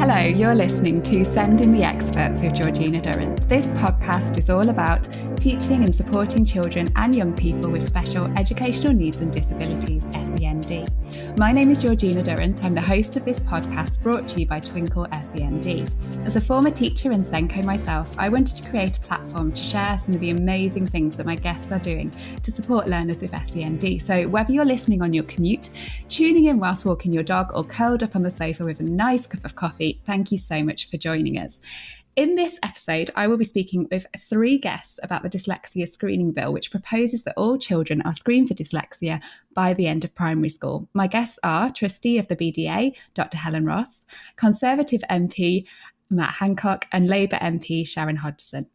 Hello, you're listening to Sending the Experts with Georgina Durrant. This podcast is all about teaching and supporting children and young people with special educational needs and disabilities, SEND. My name is Georgina Durrant. I'm the host of this podcast brought to you by Twinkle SEND. As a former teacher and Senko myself, I wanted to create a platform to share some of the amazing things that my guests are doing to support learners with SEND. So whether you're listening on your commute, tuning in whilst walking your dog, or curled up on the sofa with a nice cup of coffee, thank you so much for joining us. In this episode, I will be speaking with 3 guests about the Dyslexia Screening Bill, which proposes that all children are screened for dyslexia by the end of primary school. My guests are Trustee of the BDA, Dr Helen Ross, Conservative MP Matt Hancock, and Labour MP Sharon Hodgson.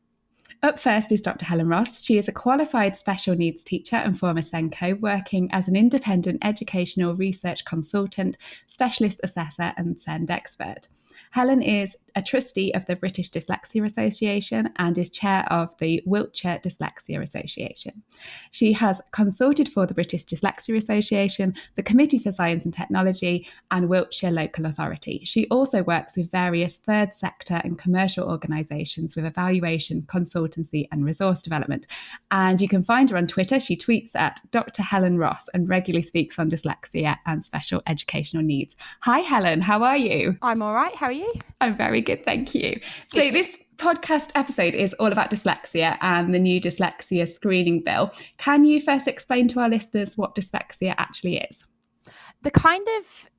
Up first is Dr Helen Ross. She is a qualified special needs teacher and former Senko, working as an independent educational research consultant, specialist assessor and SEND expert. Helen is a trustee of the British Dyslexia Association and is chair of the Wiltshire Dyslexia Association. She has consulted for the British Dyslexia Association, the Committee for Science and Technology, and Wiltshire Local Authority. She also works with various third sector and commercial organisations with evaluation, consultancy and resource development. And you can find her on Twitter. She tweets at Dr Helen Ross and regularly speaks on dyslexia and special educational needs. Hi Helen, how are you? I'm all right, how are you? I'm very good, thank you. So this podcast episode is all about dyslexia and the new Dyslexia Screening Bill. Can you first explain to our listeners what dyslexia actually is? The kind of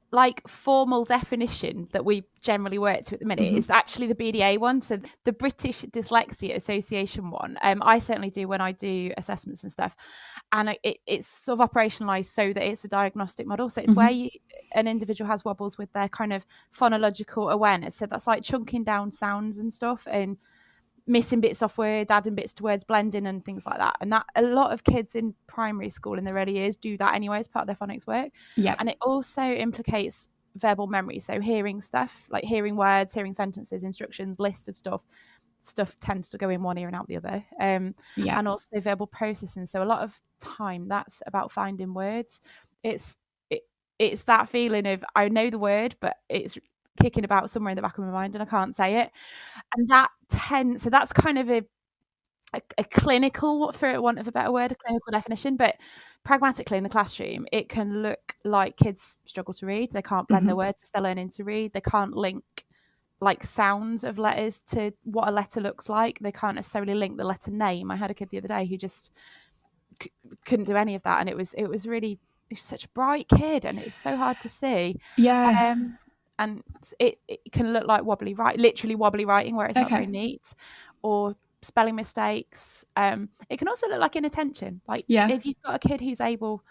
formal definition that we generally work to at the minute is actually the BDA one, so the British Dyslexia Association one. I certainly do when I do assessments and stuff, and it's sort of operationalised so that it's a diagnostic model. So it's where an individual has wobbles with their kind of phonological awareness. So that's like chunking down sounds and stuff, and missing bits off words, adding bits to words, blending and things like that. And that a lot of kids in primary school in their early years do that anyway as part of their phonics work. Yeah. And it also implicates verbal memory. So hearing stuff, like hearing words, hearing sentences, instructions, lists of stuff tends to go in one ear and out the other. And also verbal processing. So a lot of time that's about finding words. It's that feeling of I know the word, but it's kicking about somewhere in the back of my mind and I can't say it. And so that's kind of a clinical, for want of a better word, a clinical definition. But pragmatically in the classroom, it can look like kids struggle to read. They can't blend their words as they're learning to read. They can't link like sounds of letters to what a letter looks like. They can't necessarily link the letter name. I had a kid the other day who just couldn't do any of that. And it was such a bright kid and it's so hard to see. Yeah. And it can look like literally wobbly writing where it's not very neat, or spelling mistakes. It can also look like inattention. If you've got a kid who's able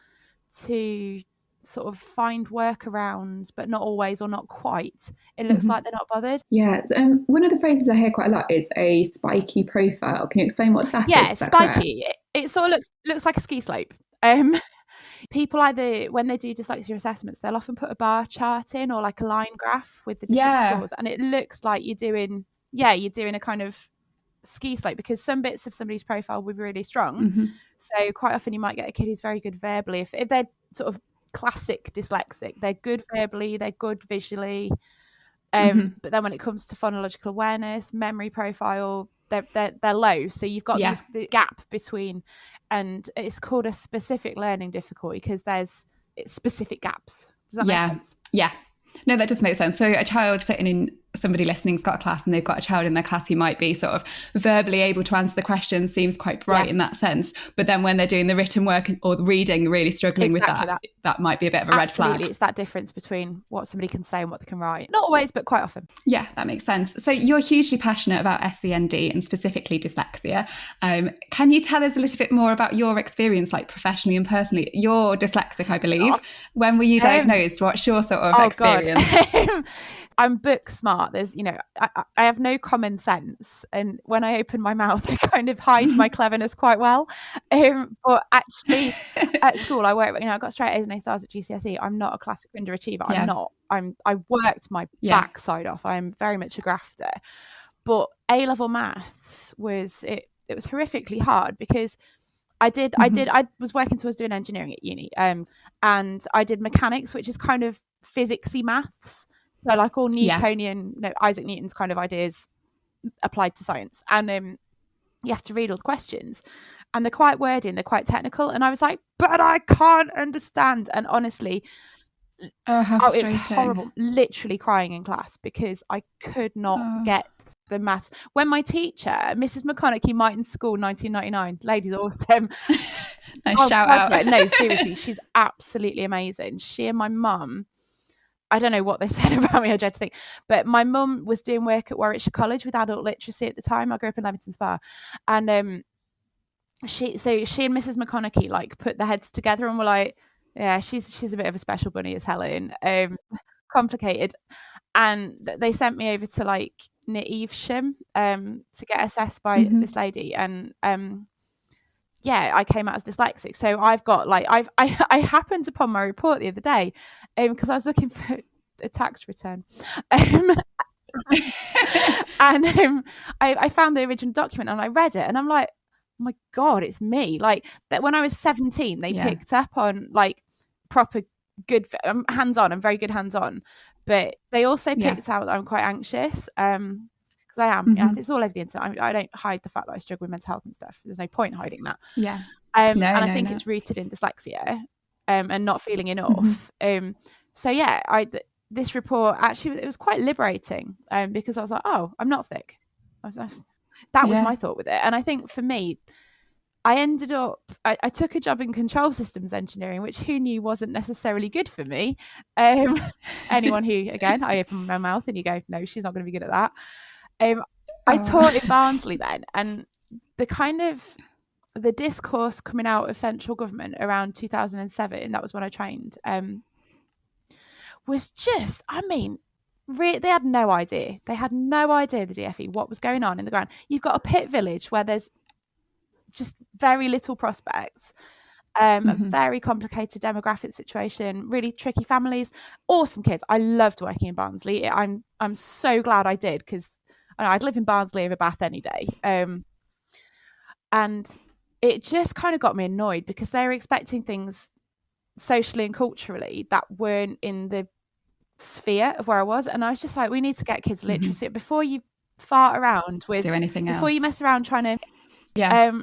to sort of find workarounds, but not always or not quite, it looks like they're not bothered. Yeah. One of the phrases I hear quite a lot is a spiky profile. Can you explain what that is? Yeah, spiky. It sort of looks like a ski slope. People either, when they do dyslexia assessments, they'll often put a bar chart in or like a line graph with the different scores, and it looks like you're doing a kind of ski slope, because some bits of somebody's profile will be really strong. So quite often you might get a kid who's very good verbally. If they're sort of classic dyslexic, they're good verbally, they're good visually, but then when it comes to phonological awareness, memory profile, they're low. So you've got the gap between, and it's called a specific learning difficulty because it's specific gaps. Does that make sense? Yeah. No, that does make sense. So a child sitting in, somebody listening's got a class and they've got a child in their class who might be sort of verbally able to answer the question, seems quite bright in that sense. But then when they're doing the written work or the reading, really struggling with that might be a bit of a red flag. It's that difference between what somebody can say and what they can write. Not always, but quite often. Yeah, that makes sense. So you're hugely passionate about SEND and specifically dyslexia. Can you tell us a little bit more about your experience, like professionally and personally? You're dyslexic, I believe. When were you diagnosed? What's your sort of experience? I'm book smart. There's, I have no common sense, and when I open my mouth, I kind of hide my cleverness quite well. But actually, at school, I got straight A's and A stars at GCSE. I'm not a classic underachiever. I'm not. I worked my backside off. I'm very much a grafter. But A-level maths was horrifically hard because I was working towards doing engineering at uni, and I did mechanics, which is kind of physicsy maths. So like all Newtonian, Isaac Newton's kind of ideas applied to science. And you have to read all the questions. And they're quite wordy and they're quite technical. And I was like, but I can't understand. And honestly, it was horrible, literally crying in class because I could not get the maths. When my teacher, Mrs. McConaughey, Mighton School, 1999, lady's awesome. Shout out. No, seriously, she's absolutely amazing. She and my mum, I don't know what they said about me, I dread to think, but my mum was doing work at Warwickshire College with adult literacy at the time. I grew up in Leamington Spa. And she and Mrs. McConaughey like put their heads together and were like, yeah, she's a bit of a special bunny, is Helen. Complicated. And they sent me over to like near Evesham to get assessed by this lady. And I came out as dyslexic. So I've got like I happened upon my report the other day because I was looking for a tax return. And I found the original document and I read it and I'm like, oh my God, it's me. Like that when I was 17, they picked up on like proper good hands-on. I'm very good hands-on, but they also picked out that I'm quite anxious because I am. Yeah, it's all over the internet. I don't hide the fact that I struggle with mental health and stuff. There's no point hiding that. Yeah. I think it's rooted in dyslexia and not feeling enough. This report actually, it was quite liberating because I was like, oh, I'm not thick. That was my thought with it. And I think for me, I ended up, I took a job in control systems engineering, which who knew wasn't necessarily good for me. Anyone who, again, I open my mouth and you go, no, she's not going to be good at that. I taught in Barnsley then, and the discourse coming out of central government around 2007, that was when I trained, was just, they had no idea. They had no idea, the DFE, what was going on in the ground. You've got a pit village where there's just very little prospects, a very complicated demographic situation, really tricky families, awesome kids. I loved working in Barnsley. I'm so glad I did because I'd live in Barnsley over Bath any day. And it just kind of got me annoyed because they were expecting things socially and culturally that weren't in the sphere of where I was. And I was just like, we need to get kids literacy before you fart around with do anything else. Before you mess around trying to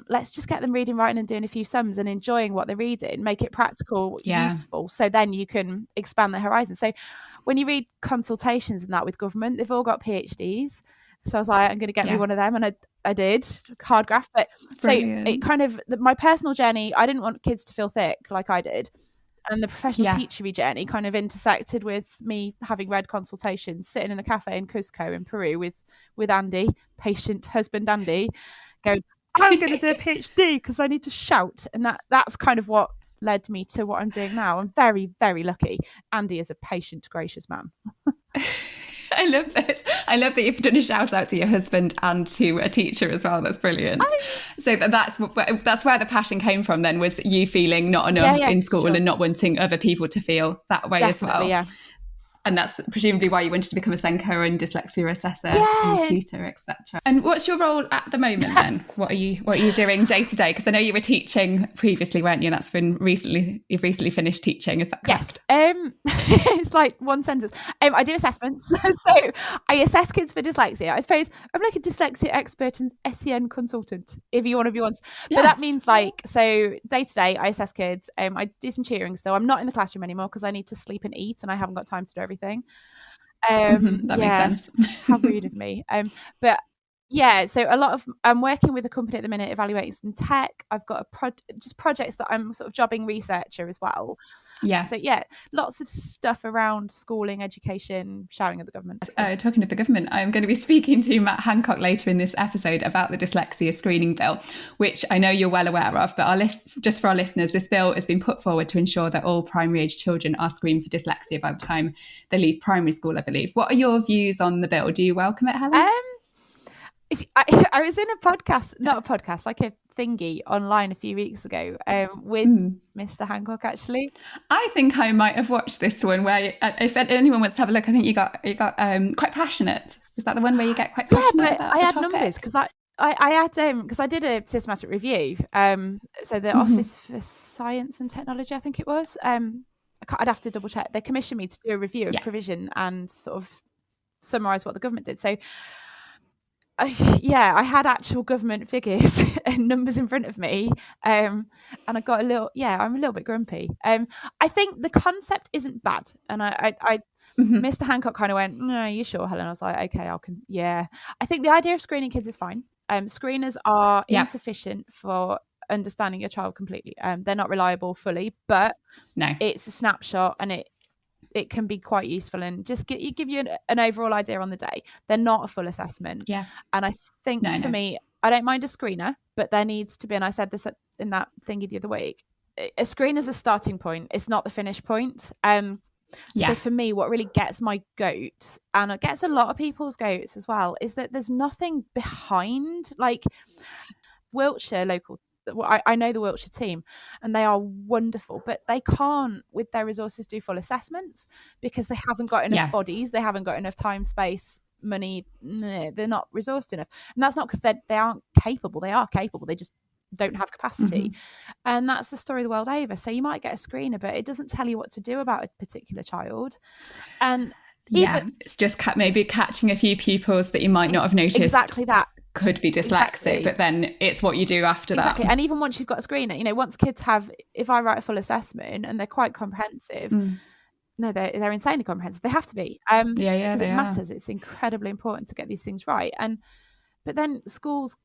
let's just get them reading, writing and doing a few sums and enjoying what they're reading, make it practical, useful, so then you can expand their horizons. So when you read consultations and that with government, they've all got PhDs. So I was like, I'm going to get me one of them. And I did, hard graft. But brilliant. So it kind of, my personal journey, I didn't want kids to feel thick like I did. And the professional teachery journey kind of intersected with me having read consultations, sitting in a cafe in Cusco in Peru with Andy, patient husband Andy, going, I'm going to do a PhD because I need to shout. And that's kind of what led me to what I'm doing now. I'm very, very lucky. Andy is a patient, gracious man. I love this. I love that you've done a shout out to your husband and to a teacher as well. That's brilliant. So that's where the passion came from then, was you feeling not enough in school and not wanting other people to feel that way as well. Yeah. And that's presumably why you wanted to become a Senko and dyslexia assessor and tutor, etc. And what's your role at the moment then? What are you doing day to day? Because I know you were teaching previously, weren't you? That's been you've recently finished teaching, is that correct? Yes. It's like one sentence. I do assessments. So I assess kids for dyslexia. I suppose I'm like a dyslexia expert and SEN consultant, if you want to be once. But that means so day to day I assess kids. I do some tutoring, so I'm not in the classroom anymore because I need to sleep and eat and I haven't got time to do everything. That makes sense. How rude of me. But yeah, so I'm working with a company at the minute evaluating some tech. I've got just projects that I'm sort of jobbing researcher as well. Yeah. So lots of stuff around schooling, education, shouting at the government. Talking to the government, I'm going to be speaking to Matt Hancock later in this episode about the Dyslexia Screening Bill, which I know you're well aware of, but just for our listeners, this bill has been put forward to ensure that all primary age children are screened for dyslexia by the time they leave primary school, I believe. What are your views on the bill? Do you welcome it, Helen? I was in not a podcast, like a thingy online a few weeks ago with Mr. Hancock, actually. I think I might have watched this one where, if anyone wants to have a look, I think you got quite passionate. Is that the one where you get quite passionate? Yeah, but I had numbers because I had because I did a systematic review. So the Office for Science and Technology, I think it was. I I'd have to double check. They commissioned me to do a review of provision and sort of summarise what the government did. So I had actual government figures and numbers in front of me, and I got I'm a little bit grumpy. I think the concept isn't bad, and Mr. Hancock kind of went, "No, are you sure, Helen?" I was like, "Okay, I think the idea of screening kids is fine. Screeners are insufficient for understanding your child completely. They're not reliable fully, but it's a snapshot, and it can be quite useful and just give you an overall idea on the day. They're not a full assessment. Yeah. And I think for me, I don't mind a screener, but there needs to be, and I said this in that thingy the other week, a screener's a starting point. It's not the finish point. So for me, what really gets my goat, and it gets a lot of people's goats as well, is that there's nothing behind, like Wiltshire local. I know the Wiltshire team and they are wonderful, but they can't, with their resources, do full assessments because they haven't got enough bodies, they haven't got enough time, space, money. They're not resourced enough. And that's not because they aren't capable. They are capable. They just don't have capacity. And that's the story the world over. So you might get a screener, but it doesn't tell you what to do about a particular child. And it's just maybe catching a few pupils that you might not have noticed. Exactly that. Could be dyslexic, but then it's what you do after that. And even once you've got a screener, once kids have, if I write a full assessment and they're quite comprehensive, no, they're insanely comprehensive. They have to be, because it matters. It's incredibly important to get these things right. But then schools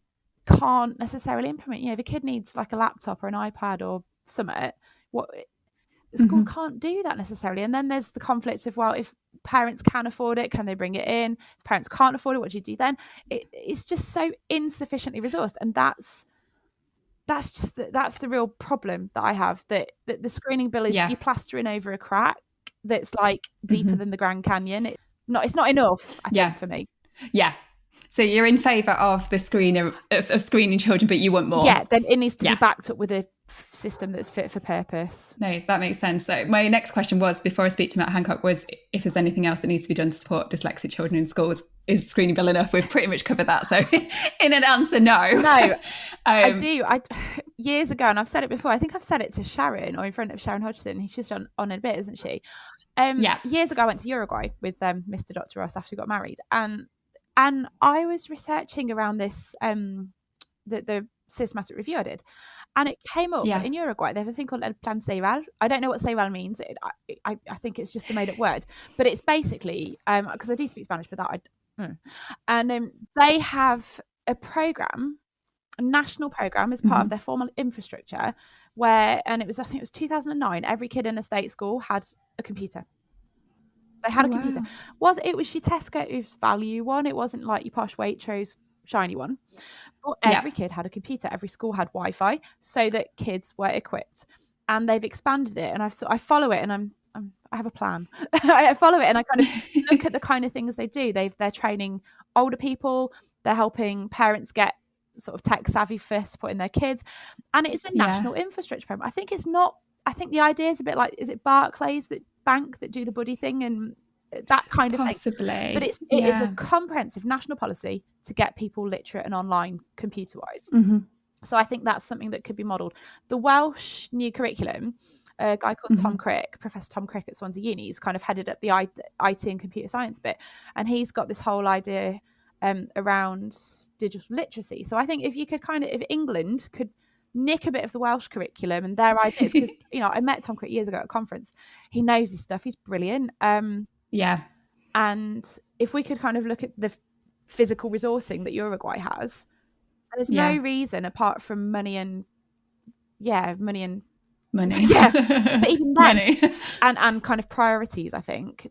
can't necessarily implement. If a kid needs like a laptop or an iPad or something, schools can't do that necessarily. And then there's the conflict of, well, if parents can afford it, can they bring it in? If parents can't afford it, what do you do then? It's just so insufficiently resourced, and that's the real problem that I have. That the screening bill is you're plastering over a crack that's like deeper than the Grand Canyon. It's not enough, I think, for me. Yeah. So you're in favour of the screener of screening children, but you want more. Yeah, then it needs to be backed up with a system that's fit for purpose. No, that makes sense. So my next question was, before I speak to Matt Hancock, was if there's anything else that needs to be done to support dyslexic children in schools. Is screening bill enough? We've pretty much covered that. So in an answer, no. No, I do. Years ago, and I've said it before, I think I've said it to Sharon, or in front of Sharon Hodgson. She's just on a bit, isn't she? Years ago, I went to Uruguay with Mr. Dr Ross after we got married, and I was researching around this, the systematic review I did, and it came up that in Uruguay they have a thing called El Plan Ceibal. I don't know what Ceibal means. I think it's just a made up word, but it's basically because I do speak Spanish, but they have a program, a national program as part of their formal infrastructure, where, and I think it was 2009. Every kid in a state school had a computer. They had a computer. It was your Tesco's value one. It wasn't like your posh Waitrose shiny one. But every kid had a computer. Every school had Wi-Fi, so that kids were equipped. And they've expanded it. And I follow it, and I have a plan. I follow it, and I kind of look at the kind of things they do. They're training older people. They're helping parents get sort of tech savvy for supporting their kids. And it's a national infrastructure program. I think the idea is a bit like, is it Barclays that bank that do the buddy thing and that kind of Possibly. Thing? But it is a comprehensive national policy to get people literate and online computer wise. So I think that's something that could be modelled. The Welsh new curriculum, a guy called Tom Crick, Professor Tom Crick at Swansea Uni, he's kind of headed up the IT and computer science bit, and he's got this whole idea around digital literacy. So I think if England could nick a bit of the Welsh curriculum and their ideas, because I met Tom Crick years ago at a conference. He knows his stuff. He's brilliant. And if we could kind of look at the physical resourcing that Uruguay has, there's no reason apart from money. But even then, and kind of priorities, I think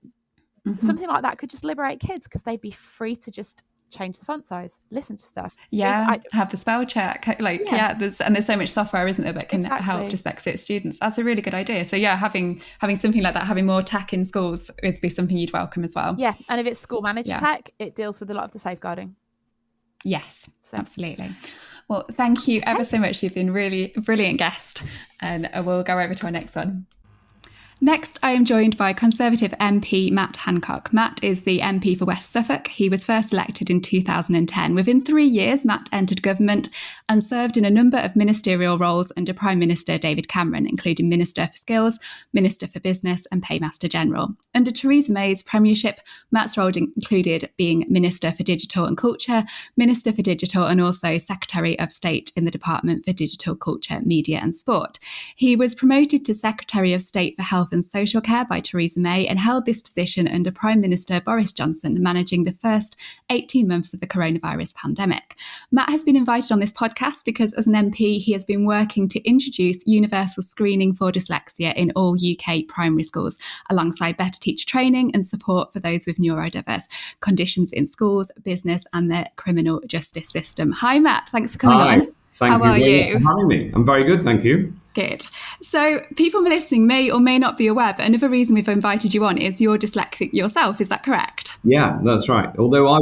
something like that could just liberate kids, because they'd be free to just change the font size, listen to stuff, have the spell check, there's so much software, isn't there, that can help dyslexic students. That's a really good idea. So having something like that, having more tech in schools, would be something you'd welcome as well. And if it's school managed tech, it deals with a lot of the safeguarding. Absolutely. Well, thank you ever so much. You've been really brilliant guest, and we'll go over to our next one. Next, I am joined by Conservative MP Matt Hancock. Matt is the MP for West Suffolk. He was first elected in 2010. Within 3 years, Matt entered government and served in a number of ministerial roles under Prime Minister David Cameron, including Minister for Skills, Minister for Business and Paymaster General. Under Theresa May's premiership, Matt's role included being Minister for Digital and Culture, Minister for Digital and also Secretary of State in the Department for Digital, Culture, Media and Sport. He was promoted to Secretary of State for Health and Social Care by Theresa May and held this position under Prime Minister Boris Johnson, managing the first 18 months of the coronavirus pandemic. Matt has been invited on this podcast because as an MP, he has been working to introduce universal screening for dyslexia in all UK primary schools, alongside better teacher training and support for those with neurodiverse conditions in schools, business and the criminal justice system. Hi, Matt. Thanks for coming on. How are you? For having me. I'm very good, thank you. Good. So people listening may or may not be aware, but another reason we've invited you on is you're dyslexic yourself. Is that correct? Yeah, that's right. Although I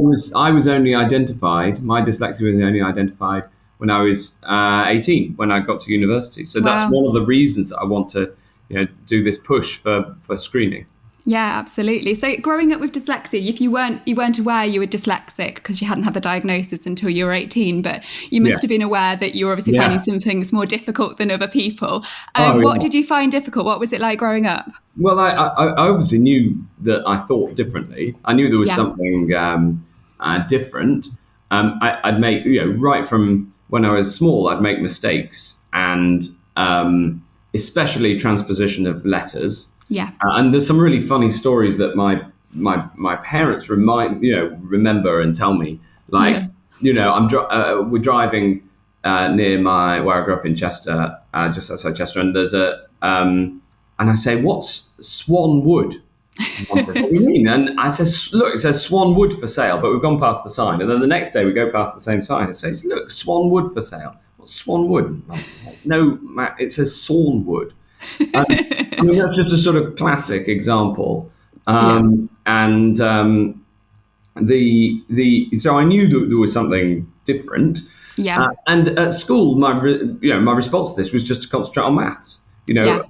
was only identified, my dyslexia was only identified when I was 18, when I got to university. So that's one of the reasons I want to do this push for screening. Yeah, absolutely. So growing up with dyslexia, if you weren't aware you were dyslexic because you hadn't had the diagnosis until you were 18, but you must have been aware that you were obviously finding some things more difficult than other people. What did you find difficult? What was it like growing up? Well, I obviously knew that I thought differently. I knew there was something different. I'd make, right from when I was small, I'd make mistakes, and especially transposition of letters. Yeah. And there's some really funny stories that my parents remember and tell me. Like, we're driving near where I grew up in Chester, just outside Chester, and there's and I say, "What's Swan Wood?" And says, "What do you mean?" And I says, "Look, it says Swan Wood for sale, but we've gone past the sign." And then the next day we go past the same sign. It says, "Look, Swan Wood for sale." What's Swan Wood? No, Matt, it says Sawn Wood. I mean, that's just a sort of classic example. So I knew that there was something different. Yeah. And at school, my response to this was just to concentrate on maths.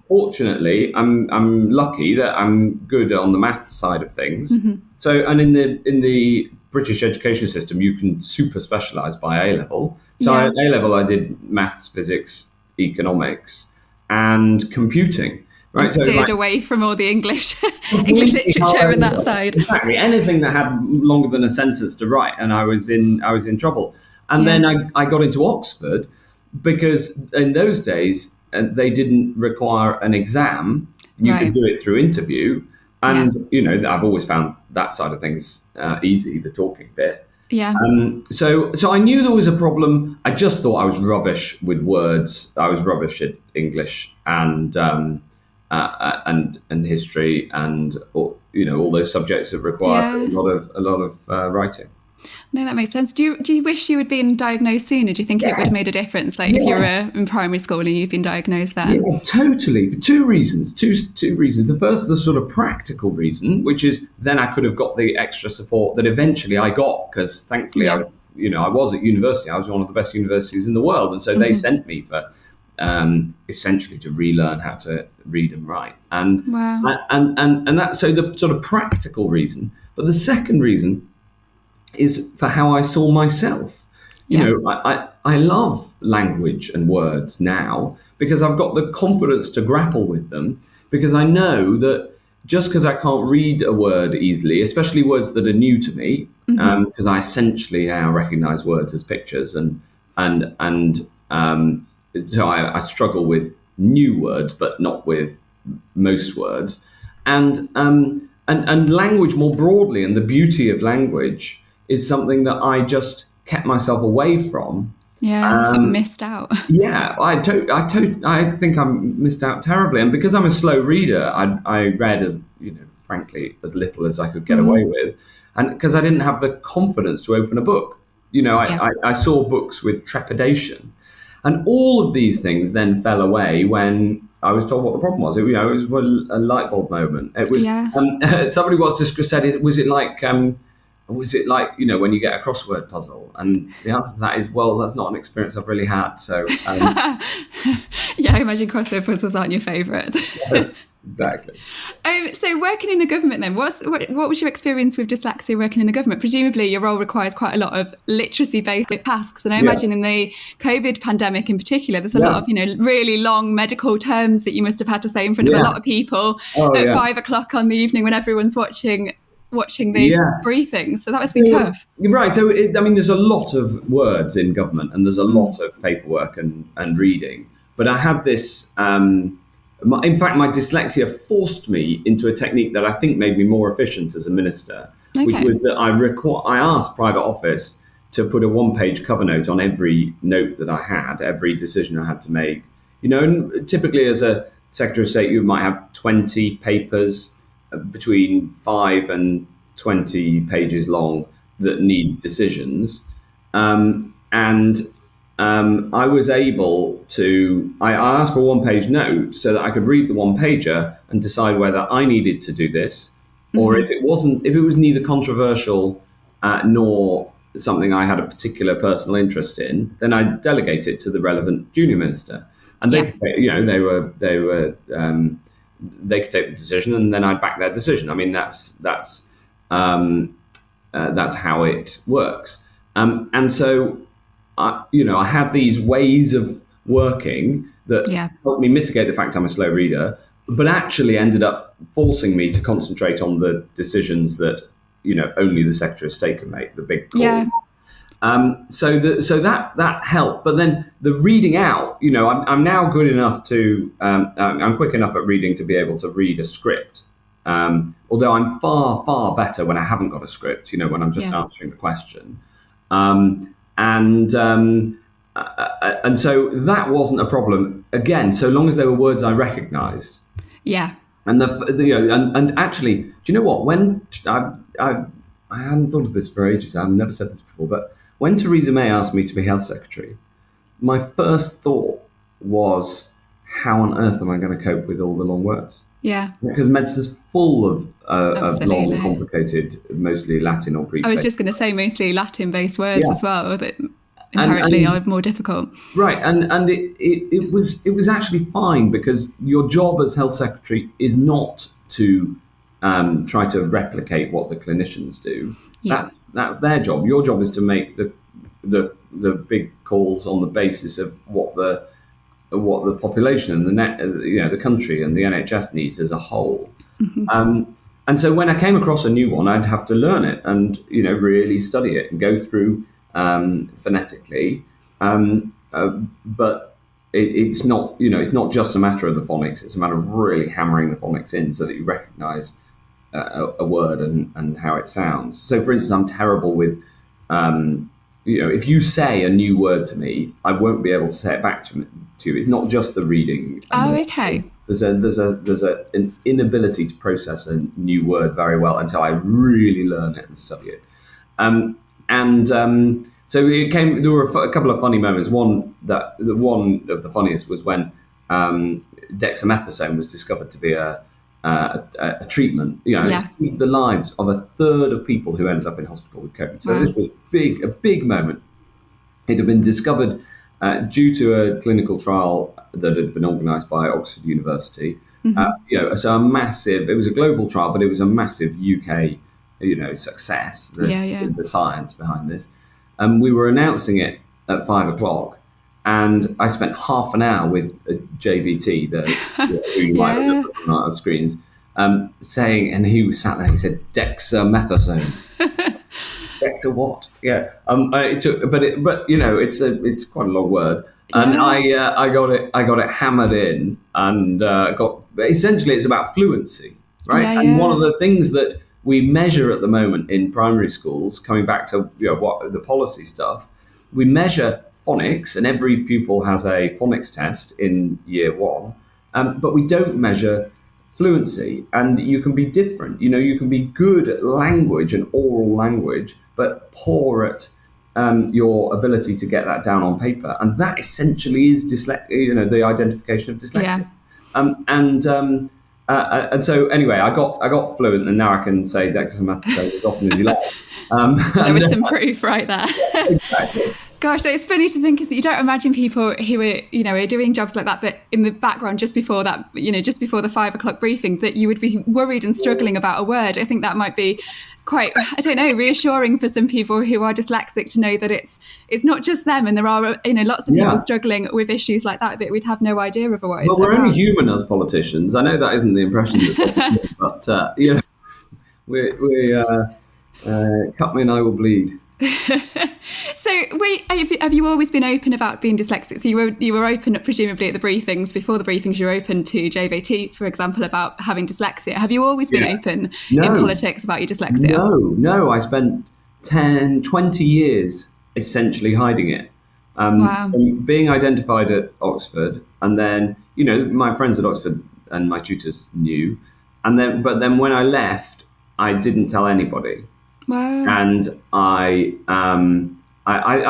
Fortunately, I'm lucky that I'm good on the maths side of things. Mm-hmm. So, and in the British education system, you can super specialise by A level. So at A level, I did maths, physics, economics, and computing. Right, steered away from all the English literature and that side. Exactly, anything that had longer than a sentence to write, and I was in trouble. And then I got into Oxford because in those days they didn't require an exam. You could do it through interview, and I've always found that side of things easy, the talking bit. Yeah. So I knew there was a problem. I just thought I was rubbish with words. I was rubbish at English and history and all those subjects that require a lot of writing. No, that makes sense. Do you wish you had been diagnosed sooner? Do you think it would have made a difference, like if you were in primary school and you've been diagnosed then? Yeah, totally. For two reasons. Two reasons. The first, the sort of practical reason, which is then I could have got the extra support that eventually I got, because thankfully I was at university. I was one of the best universities in the world, and so they sent me for essentially to relearn how to read and write. And that's so the sort of practical reason. But the second reason is for how I saw myself. I love language and words now because I've got the confidence to grapple with them, because I know that just because I can't read a word easily, especially words that are new to me, because I essentially now recognize words as pictures, so I struggle with new words, but not with most words, and language more broadly, and the beauty of language is something that I just kept myself away from. Yeah, some missed out. Yeah, I think I missed out terribly, and because I'm a slow reader, I read frankly as little as I could get away with, and because I didn't have the confidence to open a book. I saw books with trepidation. And all of these things then fell away when I was told what the problem was. It was a light bulb moment. It was. Somebody once just said, "Was it like when you get a crossword puzzle?" And the answer to that is, well, that's not an experience I've really had. So I imagine crossword puzzles aren't your favourite. exactly. So working in the government then, what was your experience with dyslexia working in the government? Presumably your role requires quite a lot of literacy-based tasks. And I imagine in the COVID pandemic in particular, there's a lot of, really long medical terms that you must have had to say in front of a lot of people at 5 o'clock on the evening when everyone's watching the briefings. So that must be tough. Right. So, there's a lot of words in government and there's a lot of paperwork and reading. But I had this... in fact, my dyslexia forced me into a technique that I think made me more efficient as a minister, which was that I asked Private Office to put a one-page cover note on every note that I had, every decision I had to make. And typically as a Secretary of State, you might have 20 papers between 5 and 20 pages long that need decisions. I was able to, I asked for a one-page note so that I could read the one-pager and decide whether I needed to do this, or if it was neither controversial nor something I had a particular personal interest in, then I'd delegate it to the relevant junior minister. And they could take, they could take the decision and then I'd back their decision. I mean, that's how it works. And so, I had these ways of working that helped me mitigate the fact I'm a slow reader, but actually ended up forcing me to concentrate on the decisions that, only the Secretary of State can make, the big calls. Yeah. So that helped. But then the reading out, I'm now good enough to, I'm quick enough at reading to be able to read a script. Although I'm far, far better when I haven't got a script, when I'm just answering the question. And so that wasn't a problem. Again, so long as they were words I recognised. Yeah. And and actually, do you know what? When I hadn't thought of this for ages. I've never said this before, but when Theresa May asked me to be health secretary, my first thought was, how on earth am I going to cope with all the long words? Yeah. Because medicine's full of long, complicated, mostly Latin or Greek. I was just going to say mostly Latin-based words as well that inherently are more difficult. Right, and it was actually fine because your job as health secretary is not to try to replicate what the clinicians do. Yeah. That's their job. Your job is to make the big calls on the basis of what the population and the country and the NHS needs as a whole. Mm-hmm. And so when I came across a new one, I'd have to learn it and really study it and go through phonetically. But it's not it's not just a matter of the phonics. It's a matter of really hammering the phonics in so that you recognise a word and how it sounds. So, for instance, I'm terrible with if you say a new word to me, I won't be able to say it back to you. It's not just the reading. Okay. There's an inability to process a new word very well until I really learn it and study it. So there were a couple of funny moments. One of the funniest was when dexamethasone was discovered to be a treatment. It saved the lives of a third of people who ended up in hospital with COVID. So this was a big moment. It had been discovered due to a clinical trial that had been organised by Oxford University. Mm-hmm. So it was a global trial, but it was a massive UK, success. The science behind this. We were announcing it at 5 o'clock, and I spent half an hour with JVT, who you might remember on our screens, saying, and he was sat there. He said, "Dexamethasone." Dexa what? Yeah. It took, but it's quite a long word, and I got it hammered in, and essentially it's about fluency, right? And one of the things that we measure at the moment in primary schools, coming back to what the policy stuff, we measure phonics, and every pupil has a phonics test in year 1, but we don't measure fluency. And you can be different. You can be good at language and oral language, but poor at your ability to get that down on paper, and that essentially is the identification of dyslexia. Yeah. And so anyway, I got fluent, and now I can say dexamethasone as often as you like. There was some proof right there. Exactly. Gosh, it's funny to think is that you don't imagine people who are doing jobs like that, but in the background just before that, just before the 5 o'clock briefing, that you would be worried and struggling about a word. I think that might be quite, I don't know, reassuring for some people who are dyslexic to know that it's not just them, and there are lots of people struggling with issues like that we'd have no idea otherwise. Well, we're only human as politicians. I know that isn't the impression that's but we cut me and I will bleed. So have you always been open about being dyslexic? So you were open, presumably, at the briefings. Before the briefings, you were open to JVT, for example, about having dyslexia. Have you always been open in politics about your dyslexia? No. I spent 10, 20 years essentially hiding it. Wow. From being identified at Oxford, and then, my friends at Oxford and my tutors knew. But then when I left, I didn't tell anybody. Wow. And I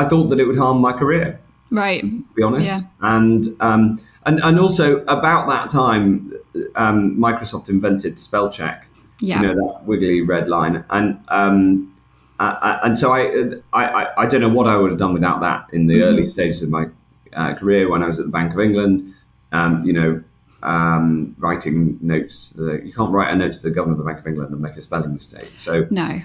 thought that it would harm my career. Right. To be honest. Yeah. And also about that time, Microsoft invented spell check. Yeah. That wiggly red line. And so I don't know what I would have done without that in the early stages of my career when I was at the Bank of England. Writing notes. You can't write a note to the governor of the Bank of England and make a spelling mistake. So, no.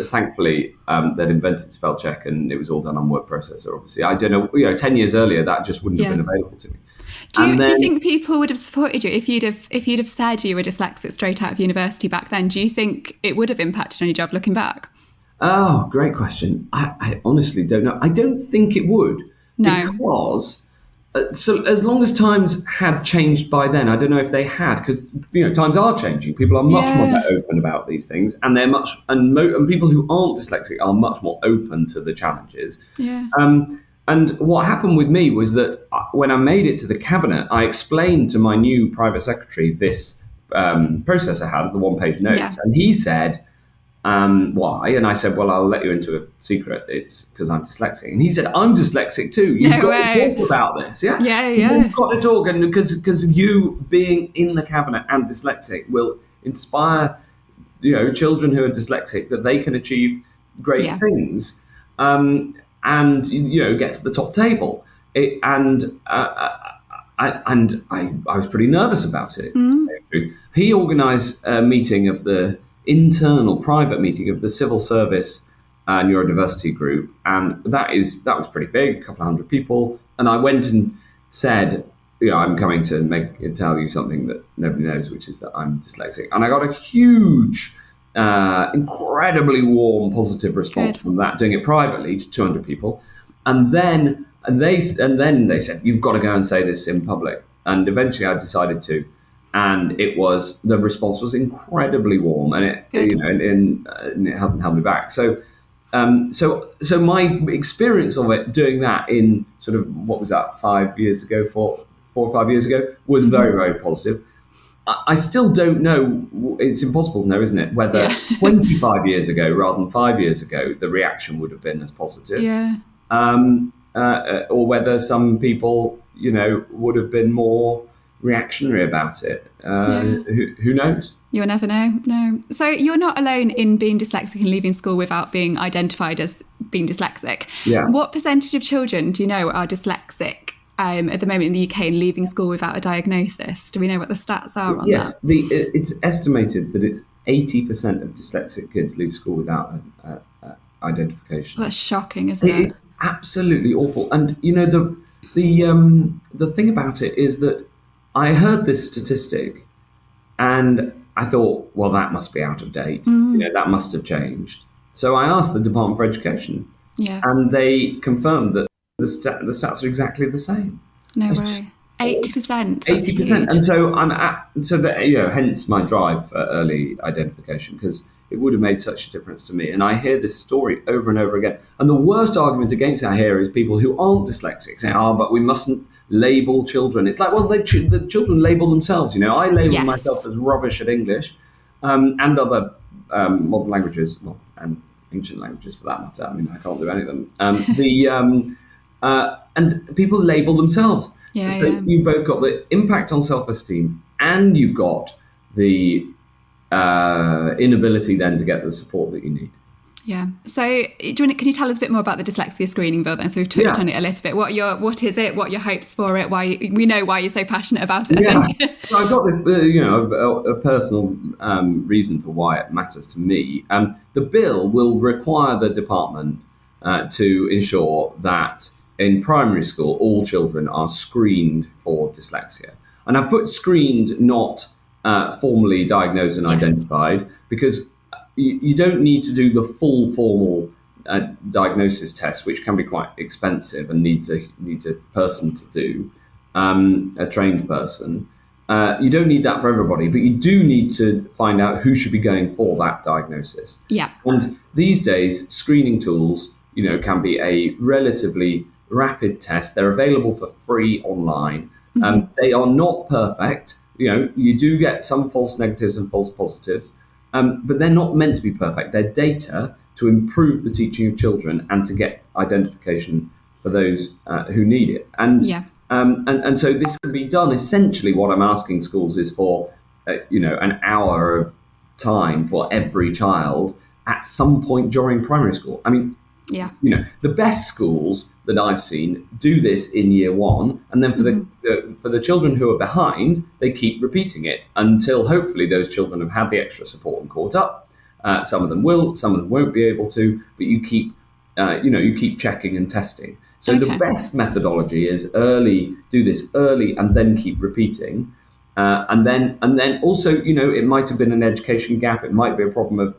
Thankfully, they'd invented spell check, and it was all done on word processor. Obviously, I don't know. 10 years earlier, that just wouldn't have been available to me. Do you think people would have supported you if you'd have said you were dyslexic straight out of university back then? Do you think it would have impacted on your job looking back? Oh, great question. I honestly don't know. I don't think it would. No. Because so as long as times had changed by then, I don't know if they had, because times are changing. People are much more open about these things, and they're and people who aren't dyslexic are much more open to the challenges. Yeah. And what happened with me was that when I made it to the cabinet, I explained to my new private secretary this process I had, the one-page notes, and he said, why? And I said, well, I'll let you into a secret. It's because I'm dyslexic. And he said, I'm dyslexic too. You've got to talk about this. Yeah. He said, you've got to talk, and because you being in the cabinet and dyslexic will inspire, children who are dyslexic that they can achieve great things, and get to the top table. I was pretty nervous about it. He organised a meeting of the internal private meeting of the civil service neurodiversity group, and that was pretty big, a couple of hundred people, and I went and said, I'm coming to tell you something that nobody knows, which is that I'm dyslexic. And I got a huge incredibly warm positive response from that, doing it privately to 200 people, and then they said, you've got to go and say this in public. And eventually I decided to. And the response was incredibly warm, and it hasn't held me back. So my experience of it, doing that in sort of, what was that, 5 years ago, 4 or 5 years ago, was very, very positive. I still don't know. It's impossible to know, isn't it? Whether 25 years ago rather than 5 years ago, the reaction would have been as positive. Yeah. Or whether some people, would have been more reactionary about it. Who knows? You'll never know. No. So you're not alone in being dyslexic and leaving school without being identified as being dyslexic. Yeah. What percentage of children do you know are dyslexic at the moment in the UK and leaving school without a diagnosis? Do we know what the stats are on that? Yes, it's estimated that it's 80% of dyslexic kids leave school without identification. Well, that's shocking, isn't it? It's absolutely awful. And the thing about it is that I heard this statistic and I thought, well, that must be out of date. That must have changed. So I asked the Department for Education, and they confirmed that the stats are exactly the same. No way. 80%. 80%. And so hence my drive for early identification, because it would have made such a difference to me. And I hear this story over and over again. And the worst argument against it I hear is people who aren't dyslexic saying, but we mustn't label children. It's like, well, the children label themselves. I label myself as rubbish at English and other modern languages, and ancient languages for that matter. I mean, I can't do any of them. And people label themselves. You've both got the impact on self-esteem, and you've got the inability then to get the support that you need. Yeah. So can you tell us a bit more about the Dyslexia Screening Bill then? So we've touched on it a little bit. What is it? What are your hopes for it? Why we know why you're so passionate about it, I think. So I've got this, a personal reason for why it matters to me. The bill will require the department to ensure that in primary school, all children are screened for dyslexia. And I've put screened, not formally diagnosed and identified, because you don't need to do the full formal diagnosis test, which can be quite expensive and needs a person to do, a trained person. You don't need that for everybody, but you do need to find out who should be going for that diagnosis. Yeah. And these days, screening tools, can be a relatively rapid test. They're available for free online. They are not perfect. You do get some false negatives and false positives. But they're not meant to be perfect. They're data to improve the teaching of children and to get identification for those who need it. And so this can be done. Essentially, what I'm asking schools is for an hour of time for every child at some point during primary school. I mean, the best schools that I've seen do this in year one, and then for the children who are behind, they keep repeating it until hopefully those children have had the extra support and caught up. Some of them will, some of them won't be able to, but you keep checking and testing. So the best methodology is do this early and then keep repeating, and then also it might have been an education gap. It might be a problem of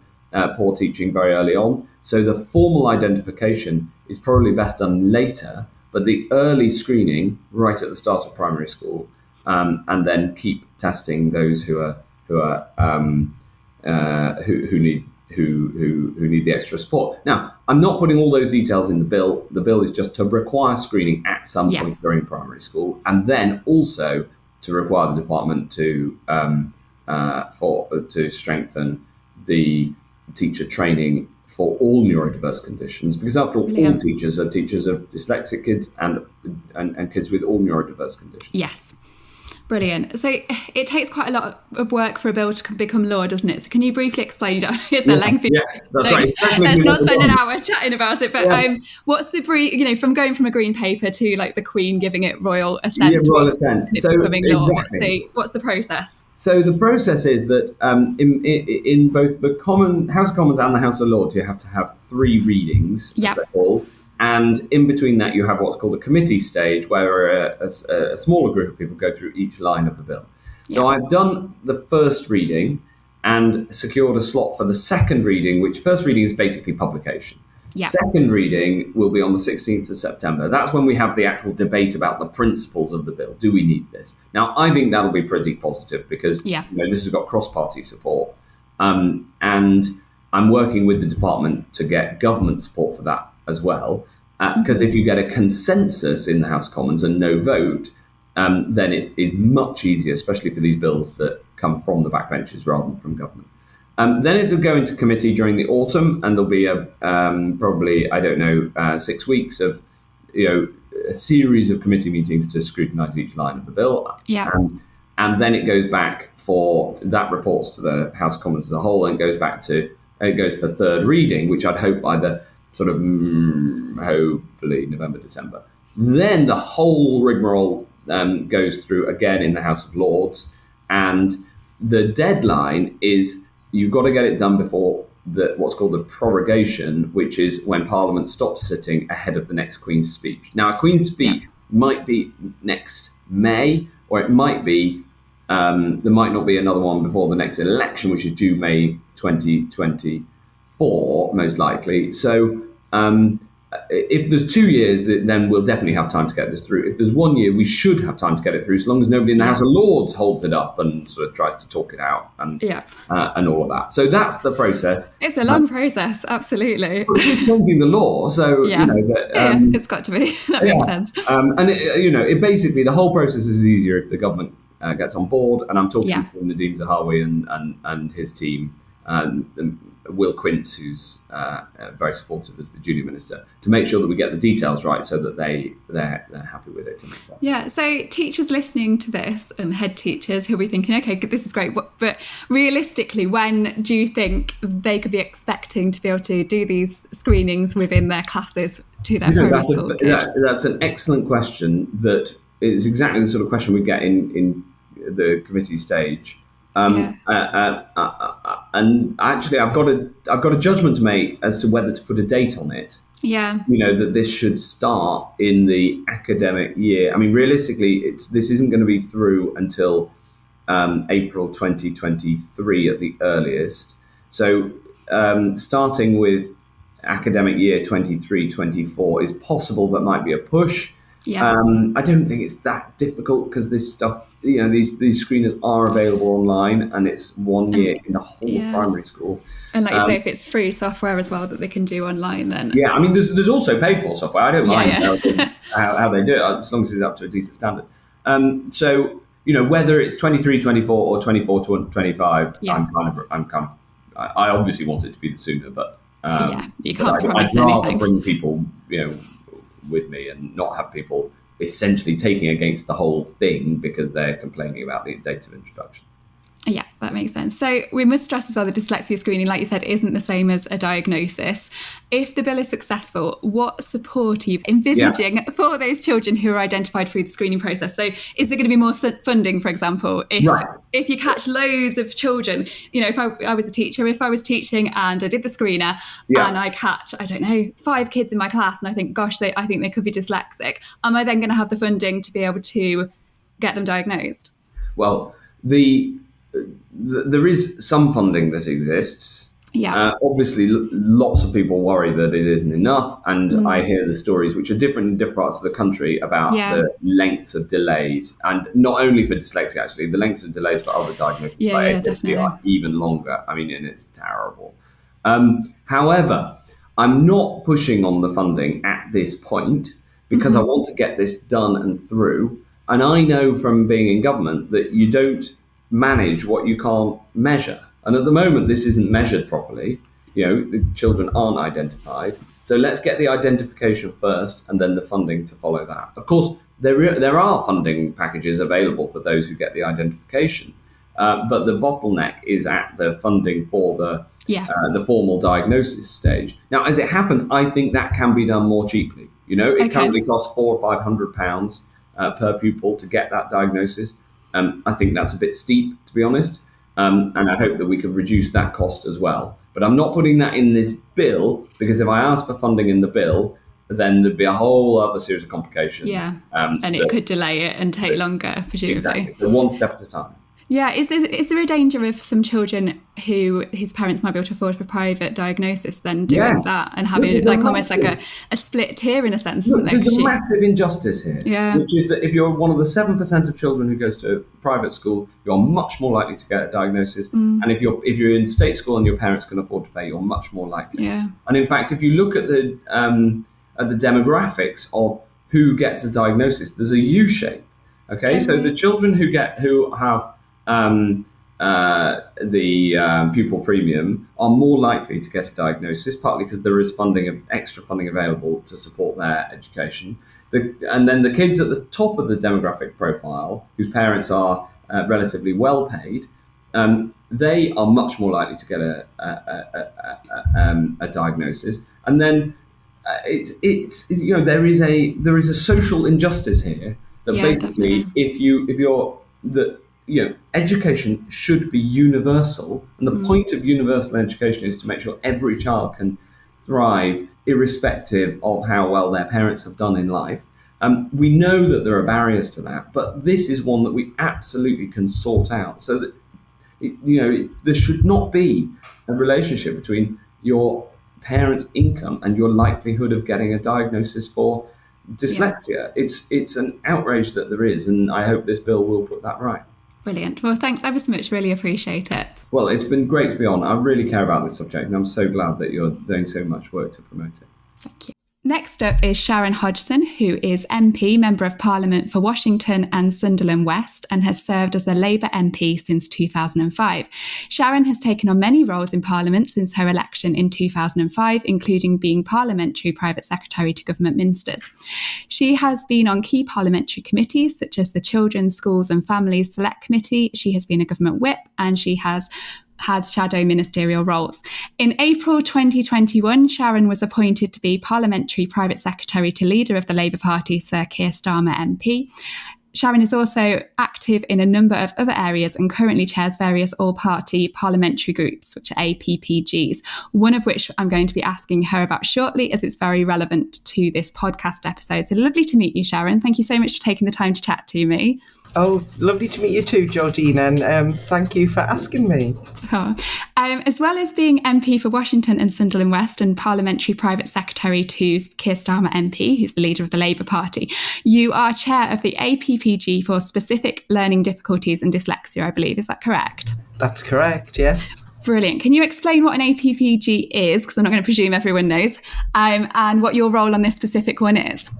poor teaching very early on. So the formal identification is probably best done later, but the early screening right at the start of primary school, and then keep testing those who need the extra support. Now, I'm not putting all those details in the bill. The bill is just to require screening at some point during primary school, and then also to require the department to strengthen the teacher training for all neurodiverse conditions, because after all teachers are teachers of dyslexic kids and kids with all neurodiverse conditions. Yes. Brilliant. So it takes quite a lot of work for a bill to become law, doesn't it? So can you briefly explain? It's a lengthy. Yeah, that's right. Let's not spend an hour chatting about it. But what's the brief? From going from a green paper to like the Queen giving it royal assent. Yeah, royal assent. So becoming law. What's the process? So the process is that in both the House of Commons and the House of Lords, you have to have 3 readings, as they're called. And in between that, you have what's called a committee stage, where a smaller group of people go through each line of the bill. So I've done the first reading and secured a slot for the second reading, which first reading is basically publication. Second reading will be on the 16th of September. That's when we have the actual debate about the principles of the bill. Do we need this? Now, I think that'll be pretty positive because this has got cross-party support. And I'm working with the department to get government support for that as well. Because if you get a consensus in the House of Commons and no vote, then it is much easier, especially for these bills that come from the backbenches rather than from government. Then it will go into committee during the autumn, and there'll be probably 6 weeks of a series of committee meetings to scrutinise each line of the bill. And then it goes back that reports to the House of Commons as a whole, and goes for third reading, which I'd hope by the sort of hopefully November, December. Then the whole rigmarole goes through again in the House of Lords, and the deadline is you've got to get it done before what's called the prorogation, which is when Parliament stops sitting ahead of the next Queen's speech. Now, a Queen's speech might be next May, or it might be there might not be another one before the next election, which is due May 2024, most likely. So if there's 2 years, then we'll definitely have time to get this through. If there's 1 year, we should have time to get it through, as long as nobody in the House of Lords holds it up and sort of tries to talk it out and all of that. So that's the process. It's a long process, absolutely. It's just changing the law, so it's got to be. That makes sense. And it basically the whole process is easier if the government gets on board. And I'm talking to Nadeem Zahawi and his team. Will Quince, who's very supportive as the junior minister, to make sure that we get the details right so that they're happy with it. Yeah, so teachers listening to this and head teachers who'll be thinking, okay, this is great, but realistically, when do you think they could be expecting to be able to do these screenings within their classes to their primary school kids? That's an excellent question. That is exactly the sort of question we get in the committee stage. And actually, I've got a judgment to make as to whether to put a date on it. Yeah, that this should start in the academic year. I mean, realistically, this isn't going to be through until April 2023 at the earliest. So starting with academic year 23-24 is possible, but might be a push. Yeah. I don't think it's that difficult because this stuff, these screeners are available online, and it's 1 year in the whole of primary school. And like you say, if it's free software as well that they can do online, then I mean, there's also paid for software. I don't mind how they do it, as long as it's up to a decent standard. So whether it's 23-24 or 24-25, I obviously want it to be the sooner, but you can't promise anything. I'd rather bring people with me and not have people essentially taking against the whole thing because they're complaining about the date of introduction. Yeah, that makes sense. So we must stress as well that dyslexia screening, like you said, isn't the same as a diagnosis. If the bill is successful, what support are you envisaging for those children who are identified through the screening process? So is there going to be more funding, for example, if you catch loads of children, if I was a teacher, if I was teaching and I did the screener and I catch, 5 kids in my class and I think, gosh, I think they could be dyslexic, am I then going to have the funding to be able to get them diagnosed? Well, there is some funding that exists. Obviously, lots of people worry that it isn't enough, and I hear the stories, which are different in different parts of the country, about the lengths of delays, and not only for dyslexia, actually, the lengths of delays for other diagnoses like ADHD are even longer. I mean, and it's terrible. However, I'm not pushing on the funding at this point because I want to get this done and through. And I know from being in government that you don't manage what you can't measure. And at the moment, this isn't measured properly. The children aren't identified. So let's get the identification first and then the funding to follow that. Of course, there are funding packages available for those who get the identification. But the bottleneck is at the funding for the formal diagnosis stage. Now, as it happens, I think that can be done more cheaply. It currently costs £400 or £500 per pupil to get that diagnosis. I think that's a bit steep, to be honest, and I hope that we could reduce that cost as well. But I'm not putting that in this bill because if I ask for funding in the bill, then there'd be a whole other series of complications. And it could delay it and take longer, presumably. Exactly, so one step at a time. Yeah, is there a danger of some children whose parents might be able to afford for private diagnosis then doing that and having almost like a split tier in a sense, isn't there? There's a massive injustice here, which is that if you're one of the 7% of children who goes to private school, you're much more likely to get a diagnosis. And if you're in state school and your parents can afford to pay, you're much more likely. And in fact, if you look at the demographics of who gets a diagnosis, there's a U shape. Okay, so the children who have the pupil premium are more likely to get a diagnosis, partly because there is extra funding available to support their education. And then the kids at the top of the demographic profile, whose parents are relatively well paid, they are much more likely to get a diagnosis. And then there is a social injustice here that basically definitely. Education should be universal, and the point of universal education is to make sure every child can thrive irrespective of how well their parents have done in life. We know that there are barriers to that, but this is one that we absolutely can sort out so that there should not be a relationship between your parents' income and your likelihood of getting a diagnosis for dyslexia. It's an outrage that there is, and I hope this bill will put that right. Brilliant. Well, thanks ever so much. Really appreciate it. Well, it's been great to be on. I really care about this subject, and I'm so glad that you're doing so much work to promote it. Thank you. Next up is Sharon Hodgson, who is MP, Member of Parliament for Washington and Sunderland West, and has served as a Labour MP since 2005. Sharon has taken on many roles in Parliament since her election in 2005, including being Parliamentary Private Secretary to Government Ministers. She has been on key parliamentary committees such as the Children's, Schools and Families Select Committee. She has been a government whip, and she has had shadow ministerial roles. In April 2021, Sharon was appointed to be Parliamentary Private Secretary to Leader of the Labour Party, Sir Keir Starmer MP. Sharon is also active in a number of other areas and currently chairs various all-party parliamentary groups, which are APPGs, one of which I'm going to be asking her about shortly, as it's very relevant to this podcast episode. So lovely to meet you, Sharon. Thank you so much for taking the time to chat to me. Oh, lovely to meet you too, Georgina, and thank you for asking me. As well as being MP for Washington and Sunderland West and Parliamentary Private Secretary to Keir Starmer MP, who's the leader of the Labour Party, you are chair of the APPG for Specific Learning Difficulties and Dyslexia, I believe. Is that correct? That's correct, yes. Brilliant. Can you explain what an APPG is, because I'm not going to presume everyone knows, and what your role on this specific one is?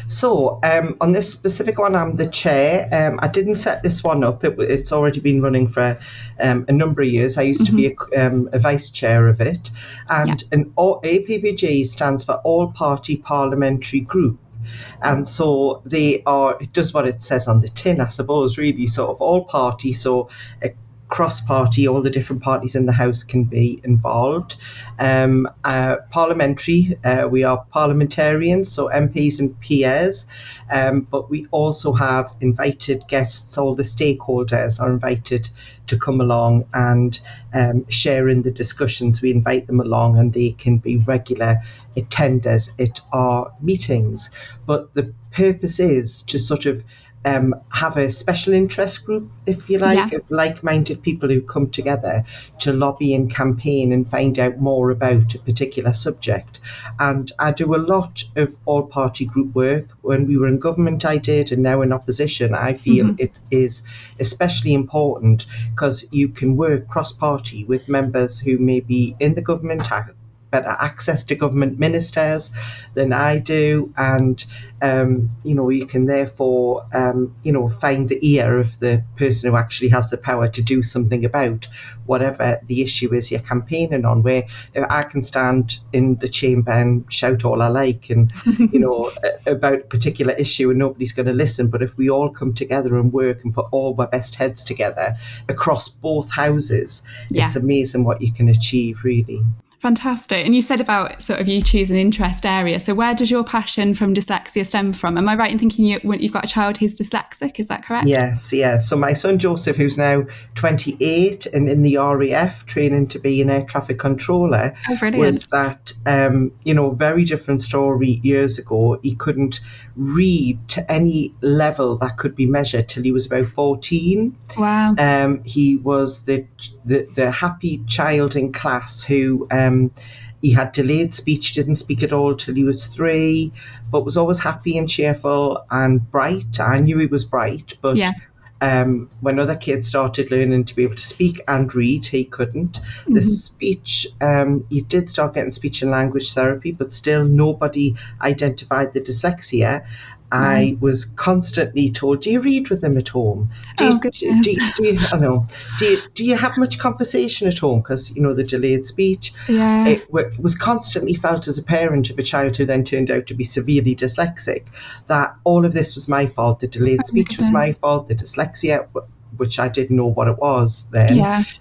So on this specific one, I'm the chair. I didn't set this one up. It's already been running for a number of years. I used to be a vice chair of it. And an APPG stands for All Party Parliamentary Group. And so it does what it says on the tin, I suppose, really, sort of all party. So cross-party, all the different parties in the House can be involved. Parliamentary, we are parliamentarians, so MPs and peers, but we also have invited guests. All the stakeholders are invited to come along and share in the discussions. We invite them along and they can be regular attenders at our meetings. But the purpose is to sort of have a special interest group, if you like, of like-minded people who come together to lobby and campaign and find out more about a particular subject. And I do a lot of all-party group work. When we were in government, I did, and now in opposition, I feel it is especially important because you can work cross-party with members who may be in the government, have better access to government ministers than I do, and you can therefore find the ear of the person who actually has the power to do something about whatever the issue is you're campaigning on. Where I can stand in the chamber and shout all I like and about a particular issue and nobody's going to listen, but if we all come together and work and put all our best heads together across both houses, it's amazing what you can achieve, really. Fantastic. And you said about sort of you choose an interest area. So where does your passion from dyslexia stem from? Am I right in thinking you've got a child who's dyslexic? Is that correct? Yes. So my son Joseph, who's now 28 and in the RAF training to be an air traffic controller, was that, very different story years ago. He couldn't read to any level that could be measured till he was about 14. Wow. He was the happy child in class who he had delayed speech, didn't speak at all till he was 3, but was always happy and cheerful and bright. I knew he was bright, but when other kids started learning to be able to speak and read, he couldn't. The speech, he did start getting speech and language therapy, but still nobody identified the dyslexia. I was constantly told, do you read with them at home? Do you have much conversation at home? Because, the delayed speech. Yeah. It was constantly felt as a parent of a child who then turned out to be severely dyslexic, that all of this was my fault. The delayed speech was my fault. The dyslexia, which I didn't know what it was then,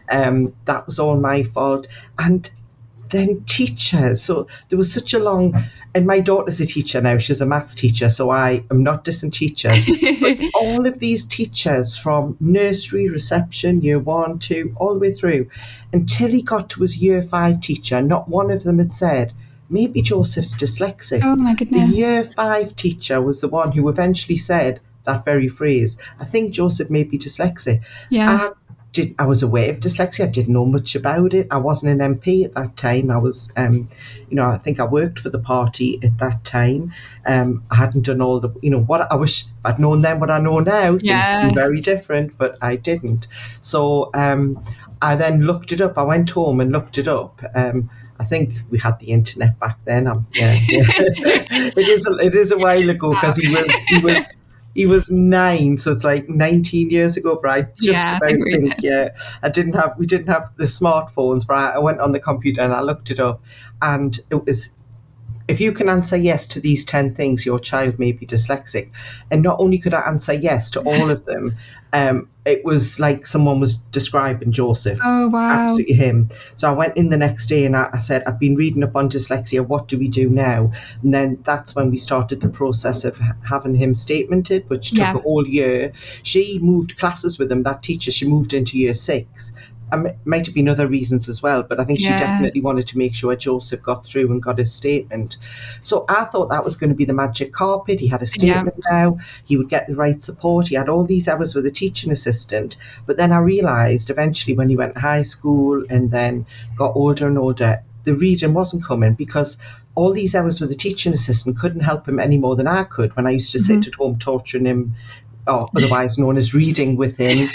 that was all my fault. And then teachers. So there was such a long, and my daughter's a teacher now, she's a maths teacher, so I am not dissing teachers. But all of these teachers from nursery, reception, year 1, 2, all the way through, until he got to his year 5 teacher, not one of them had said, maybe Joseph's dyslexic. Oh my goodness. The year 5 teacher was the one who eventually said that very phrase. I think Joseph may be dyslexic. Yeah. I was aware of dyslexia. I didn't know much about it. I wasn't an MP at that time. I was, I think I worked for the party at that time. I hadn't done all the, what I wish if I'd known then what I know now. Things would be very different, but I didn't. So I then looked it up. I went home and looked it up. I think we had the internet back then. It is a while ago, because he was 9, so it's like 19 years ago. But I just think we didn't have the smartphones, but I went on the computer and I looked it up, and it was, if you can answer yes to these 10 things, your child may be dyslexic. And not only could I answer yes to all of them, it was like someone was describing Joseph. Oh, wow. Absolutely him. So I went in the next day and I said, I've been reading up on dyslexia. What do we do now? And then that's when we started the process of having him statemented, which took a whole year. She moved classes with him, that teacher. She moved into year 6. Might have been other reasons as well, but I think she definitely wanted to make sure Joseph got through and got his statement. So I thought that was going to be the magic carpet. He had a statement now, he would get the right support, he had all these hours with a teaching assistant. But then I realised eventually, when he went to high school and then got older and older, the reading wasn't coming, because all these hours with a teaching assistant couldn't help him any more than I could when I used to sit at home torturing him, or otherwise known as reading with him,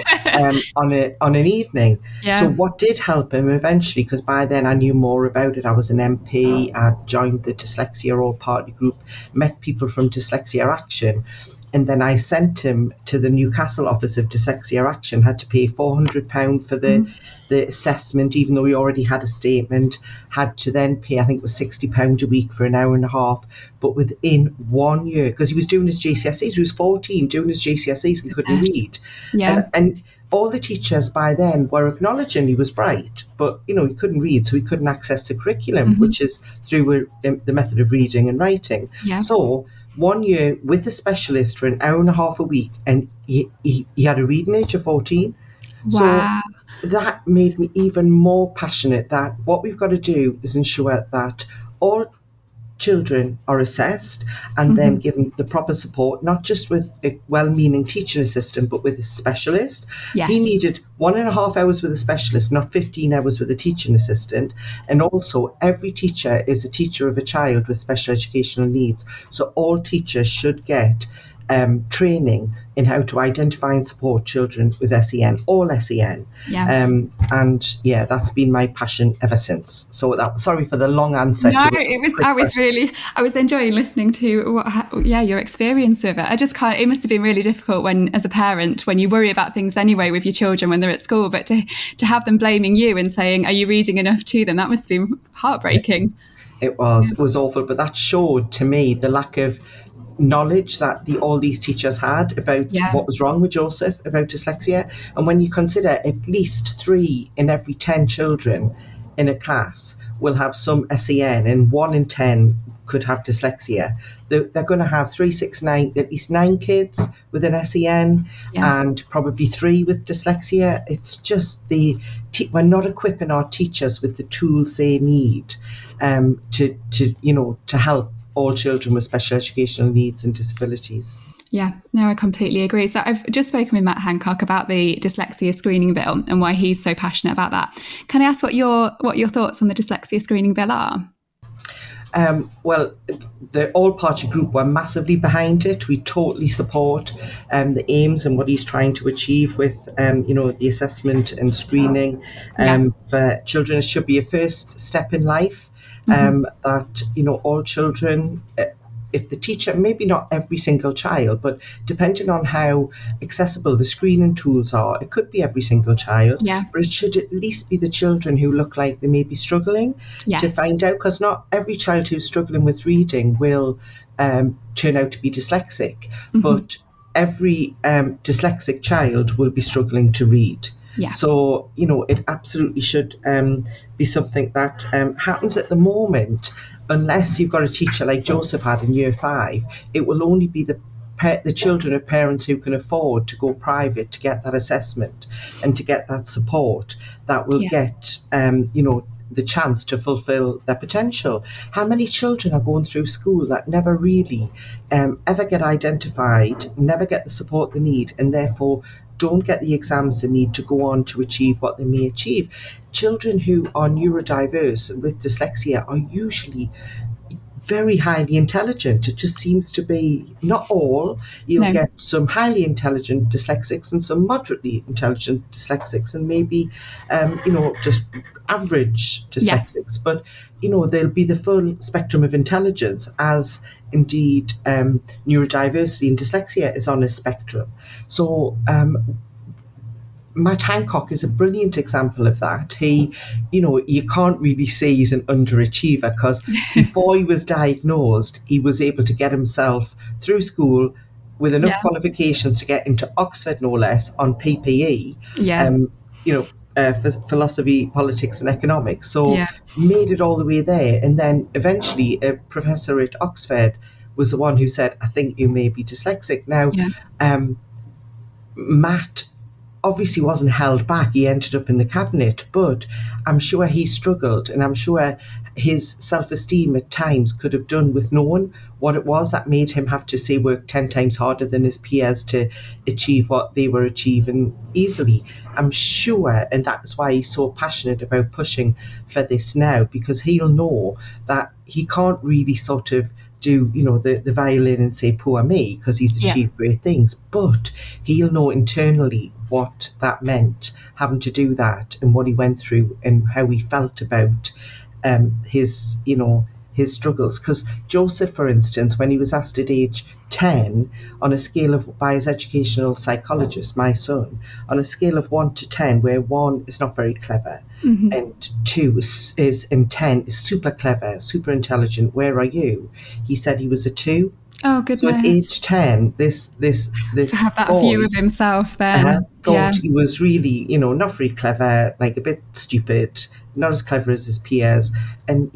on an evening. So what did help him eventually, because by then I knew more about it, I was an MP, I joined the Dyslexia All-Party Group, met people from Dyslexia Action, and then I sent him to the Newcastle office of Dyslexia Action, had to pay £400 for the assessment, even though he already had a statement, had to then pay, I think it was £60 a week for an hour and a half. But within 1 year, because he was doing his GCSEs, he was 14, doing his GCSEs and couldn't read. And all the teachers by then were acknowledging he was bright, but, he couldn't read, so he couldn't access the curriculum, which is through the method of reading and writing. So 1 year with a specialist for an hour and a half a week, and he had a reading age of 14. Wow. So that made me even more passionate that what we've got to do is ensure that all children are assessed and then given the proper support, not just with a well-meaning teaching assistant, but with a specialist. He needed 1.5 hours with a specialist, not 15 hours with a teaching assistant. And also, every teacher is a teacher of a child with special educational needs. So all teachers should get training in how to identify and support children with SEN, all SEN. And that's been my passion ever since. So sorry for the long answer. No, I was enjoying listening to your experience with it. I just can't, it must have been really difficult as a parent, when you worry about things anyway with your children when they're at school, but to have them blaming you and saying, are you reading enough to them? That must have been heartbreaking. It was awful, but that showed to me the lack of knowledge that all these teachers had about what was wrong with Joseph, about dyslexia. And when you consider at least 3 in every 10 children in a class will have some SEN, and 1 in 10 could have dyslexia, they're going to have 3, 6, 9, at least 9 kids with an SEN, and probably 3 with dyslexia. It's just we're not equipping our teachers with the tools they need to help all children with special educational needs and disabilities. Yeah, no, I completely agree. So I've just spoken with Matt Hancock about the Dyslexia Screening Bill and why he's so passionate about that. Can I ask what your thoughts on the Dyslexia Screening Bill are? Well, the All-Party Group were massively behind it. We totally support the aims and what he's trying to achieve with, the assessment and screening for children. It should be a first step in life. That all children, if the teacher, maybe not every single child, but depending on how accessible the screening tools are, it could be every single child, but it should at least be the children who look like they may be struggling to find out, because not every child who's struggling with reading will turn out to be dyslexic, but every dyslexic child will be struggling to read. So, it absolutely should be something that happens at the moment. Unless you've got a teacher like Joseph had in year 5, it will only be the children of parents who can afford to go private to get that assessment and to get that support that will get, the chance to fulfill their potential. How many children are going through school that never really ever get identified, never get the support they need, and therefore don't get the exams they need to go on to achieve what they may achieve? Children who are neurodiverse and with dyslexia are usually very highly intelligent. It just seems to be not all. You'll get some highly intelligent dyslexics and some moderately intelligent dyslexics, and maybe just average dyslexics. But there'll be the full spectrum of intelligence, as indeed neurodiversity and dyslexia is on a spectrum. So Matt Hancock is a brilliant example of that. He, you can't really say he's an underachiever, because before he was diagnosed, he was able to get himself through school with enough qualifications to get into Oxford, no less, on PPE, philosophy, politics and economics. So made it all the way there. And then eventually a professor at Oxford was the one who said, I think you may be dyslexic. Now, Matt obviously wasn't held back. He ended up in the cabinet, but I'm sure he struggled, and I'm sure his self-esteem at times could have done with knowing what it was that made him have to, say, work 10 times harder than his peers to achieve what they were achieving easily. I'm sure, and that's why he's so passionate about pushing for this now, because he'll know that he can't really sort of do the violin and say poor me, because he's achieved great things, but he'll know internally what that meant, having to do that, and what he went through and how he felt about his struggles. Because Joseph, for instance, when he was asked at age 10 on a scale of, by his educational psychologist, my son, on a scale of 1 to 10, where 1 is not very clever and 2 is and 10 is super clever, super intelligent, where are you? He said he was a 2. Oh, goodness. So at age 10, this to have that boy, view of himself then. Thought he was really, not very clever, like a bit stupid, not as clever as his peers. And,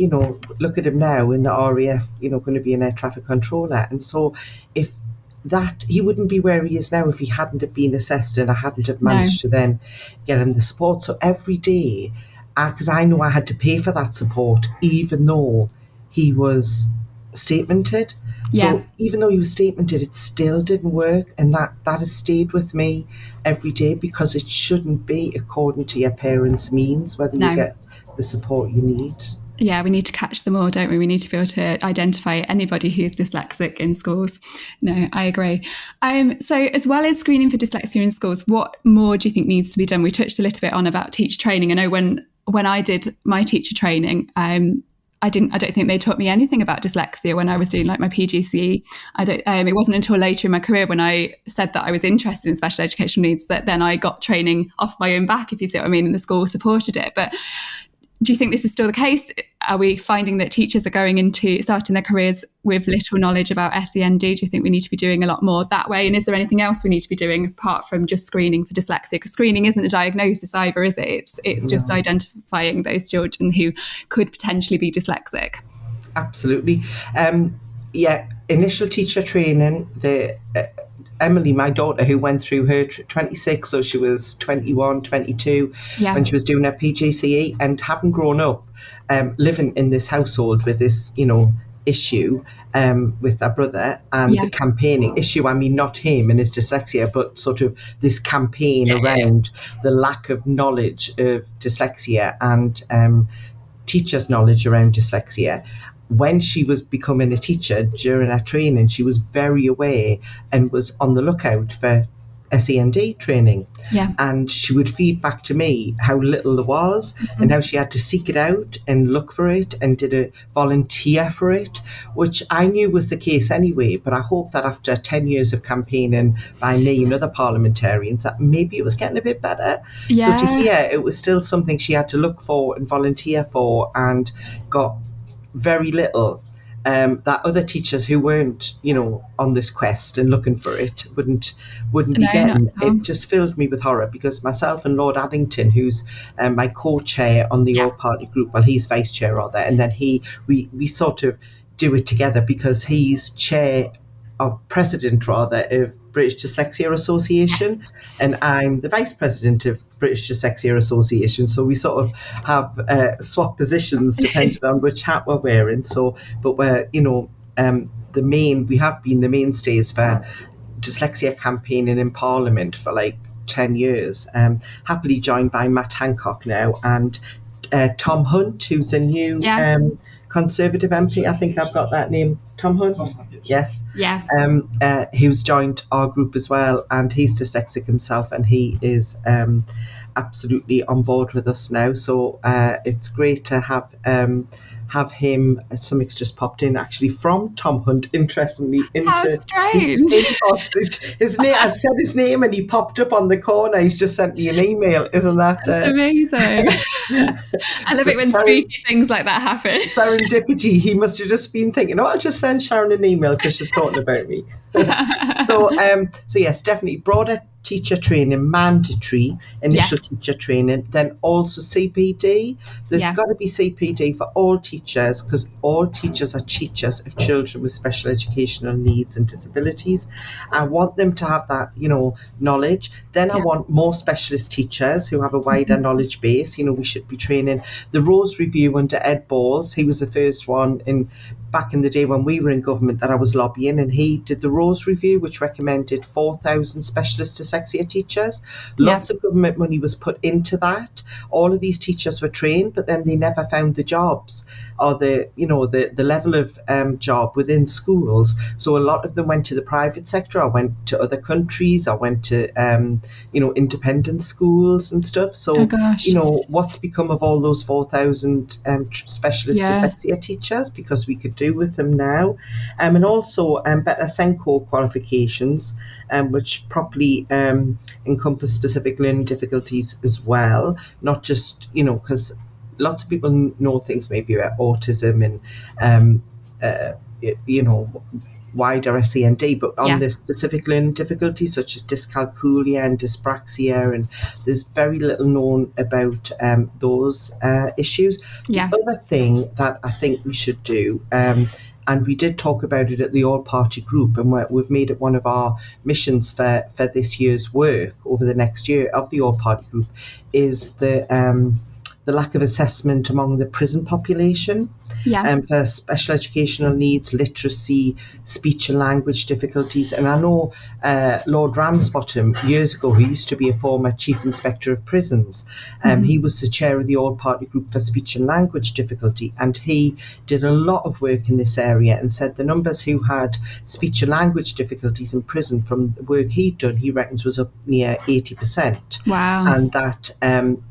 look at him now in the RAF, going to be an air traffic controller. And so if that, he wouldn't be where he is now if he hadn't have been assessed and I hadn't have managed to then get him the support. So every day, because I know I had to pay for that support, even though he was statemented. So even though he was statemented, it still didn't work, and that has stayed with me every day, because it shouldn't be according to your parents' means whether you get the support you need. Yeah, we need to catch them all, don't we? We need to be able to identify anybody who's dyslexic in schools. No, I agree. So as well as screening for dyslexia in schools, what more do you think needs to be done? We touched a little bit on about teacher training. I know when I did my teacher training, I don't think they taught me anything about dyslexia when I was doing like my PGCE. It wasn't until later in my career when I said that I was interested in special educational needs that then I got training off my own back, if you see what I mean, and the school supported it. But do you think this is still the case? Are we finding that teachers are starting their careers with little knowledge about SEND? Do you think we need to be doing a lot more that way? And is there anything else we need to be doing apart from just screening for dyslexia? Because screening isn't a diagnosis either, is it? It's just identifying those children who could potentially be dyslexic. Absolutely. Initial teacher training, Emily, my daughter, who went through her 26, so she was 21, 22 when she was doing her PGCE, and having grown up living in this household with this, issue with her brother and the campaigning issue. I mean, not him and his dyslexia, but sort of this campaign around the lack of knowledge of dyslexia and teachers' knowledge around dyslexia. When she was becoming a teacher during her training, she was very aware and was on the lookout for SEND training. And she would feed back to me how little there was and how she had to seek it out and look for it and did a volunteer for it, which I knew was the case anyway. But I hope that after 10 years of campaigning by me and other parliamentarians, that maybe it was getting a bit better. So to hear it was still something she had to look for and volunteer for, and got very little that other teachers who weren't, on this quest and looking for it wouldn't be getting. It just filled me with horror, because myself and Lord Addington, who's my co-chair on the all-party group, well, he's vice chair rather, and then we sort of do it together because he's chair or president rather of British Dyslexia Association, and I'm the vice president of British Dyslexia Association. So we sort of have swap positions depending on which hat we're wearing. So, but we're we have been the mainstays for dyslexia campaigning in Parliament for like 10 years. Happily joined by Matt Hancock now and Tom Hunt, who's a new Conservative MP, I think I've got that name, Tom Hunt. Yes. Yeah. Who's joined our group as well, and he's dyslexic himself, and he is absolutely on board with us now. So it's great to have him. Something's just popped in actually from Tom Hunt, interestingly. How strange. His name, I said his name and he popped up on the corner. He's just sent me an email. Isn't that amazing? I love it when spooky things like that happen. Serendipity. He must have just been thinking, I'll just send Sharon an email because she's talking about me. So yes, definitely broader teacher training, mandatory initial teacher training, then also CPD. There's got to be CPD for all teachers, because all teachers are teachers of children with special educational needs and disabilities. I want them to have that, knowledge. Then I want more specialist teachers who have a wider knowledge base. We should be training. The Rose Review under Ed Balls, he was the first one back in the day when we were in government that I was lobbying, and he did the Rose Review, which recommended 4,000 specialist dyslexia teachers. Lots of government money was put into that. All of these teachers were trained, but then they never found the jobs or the level of job within schools. So a lot of them went to the private sector, or went to other countries, or went to independent schools and stuff. So what's become of all those 4,000 specialist dyslexia teachers, because we could do with them now, and also better SENCO qualifications, which properly encompass specific learning difficulties as well, not just because lots of people know things maybe about autism and wider SEND, but on the specific learning difficulties such as dyscalculia and dyspraxia, and there's very little known about those issues. The other thing that I think we should do, and we did talk about it at the all-party group, and we've made it one of our missions for this year's work over the next year of the all-party group, is the lack of assessment among the prison population for special educational needs, literacy, speech and language difficulties. And I know Lord Ramsbottom, years ago, who used to be a former Chief Inspector of Prisons, he was the chair of the all-party group for speech and language difficulty, and he did a lot of work in this area and said the numbers who had speech and language difficulties in prison from the work he'd done, he reckons was up near 80%. Wow. And that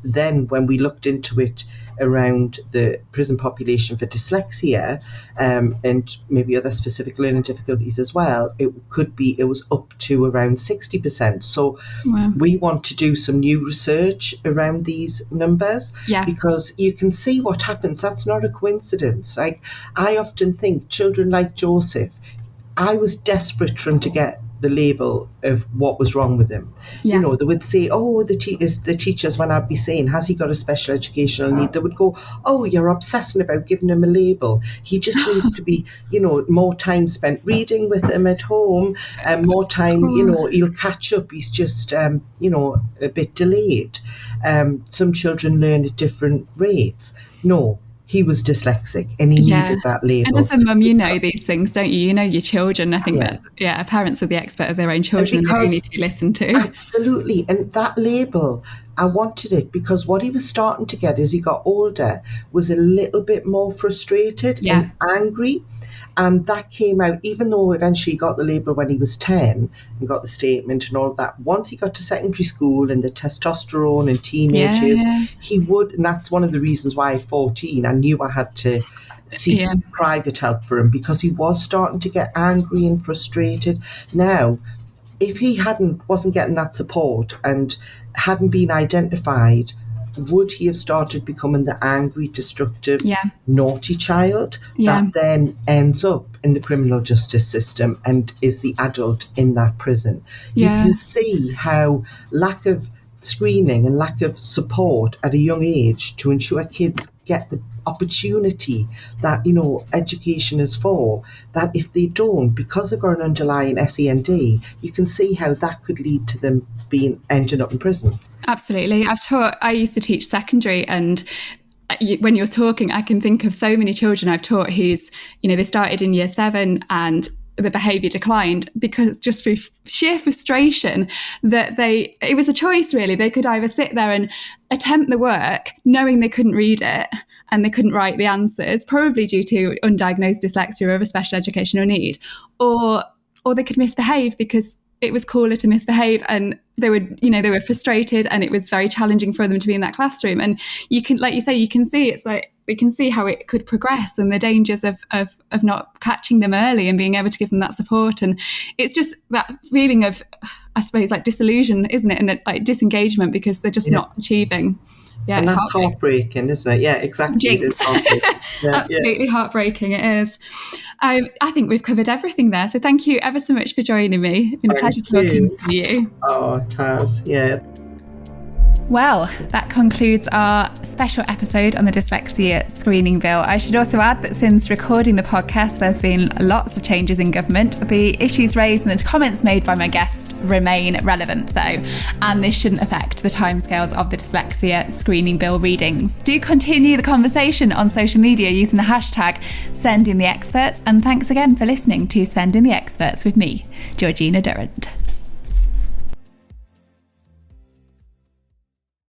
then when we looked into it around the prison population for dyslexia and maybe other specific learning difficulties as well, it was up to around 60%. So we want to do some new research around these numbers, because you can see what happens. That's not a coincidence. Like, I often think children like Joseph, I was desperate for him to get the label of what was wrong with him. They would say, the teachers, when I'd be saying, has he got a special educational need, they would go, you're obsessing about giving him a label. He just needs to be, more time spent reading with him at home, and more time, he'll catch up. He's just, a bit delayed. Some children learn at different rates. No, he was dyslexic and he needed that label. And as a mum, these things, don't you? You know your children. I think that parents are the expert of their own children, and they need to be listened to. Absolutely. And that label, I wanted it because what he was starting to get as he got older was a little bit more frustrated and angry. And that came out, even though eventually he got the label when he was 10 and got the statement and all of that. Once he got to secondary school and the testosterone and teenagers, he would, and that's one of the reasons why at 14 I knew I had to seek private help for him, because he was starting to get angry and frustrated. Now, if he wasn't getting that support and hadn't been identified, would he have started becoming the angry, destructive, naughty child that then ends up in the criminal justice system and is the adult in that prison? You can see how lack of screening and lack of support at a young age to ensure kids get the opportunity that education is for, that if they don't, because they've got an underlying SEND, you can see how that could lead to them ending up in prison. Absolutely. I used to teach secondary, and when you're talking, I can think of so many children I've taught who's, they started in year 7 and the behaviour declined because just through sheer frustration that it was a choice really. They could either sit there and attempt the work knowing they couldn't read it and they couldn't write the answers, probably due to undiagnosed dyslexia or of a special educational need, or they could misbehave because it was cooler to misbehave, and they were frustrated, and it was very challenging for them to be in that classroom. And you can, like you say, you can see, it's like we can see how it could progress and the dangers of not catching them early and being able to give them that support. And it's just that feeling of, I suppose, like disillusion, isn't it? And like disengagement because they're just not achieving. Yeah, and that's heartbreaking, isn't it? Yeah, exactly. Jinx. Absolutely heartbreaking, it is. I think we've covered everything there. So thank you ever so much for joining me. It's been a pleasure talking to you. Oh, it has, yeah. Well, that concludes our special episode on the Dyslexia Screening Bill. I should also add that since recording the podcast, there's been lots of changes in government. The issues raised and the comments made by my guest remain relevant, though, and this shouldn't affect the timescales of the Dyslexia Screening Bill readings. Do continue the conversation on social media using the hashtag #SendInTheExperts, and thanks again for listening to Send in the Experts with me, Georgina Durrant.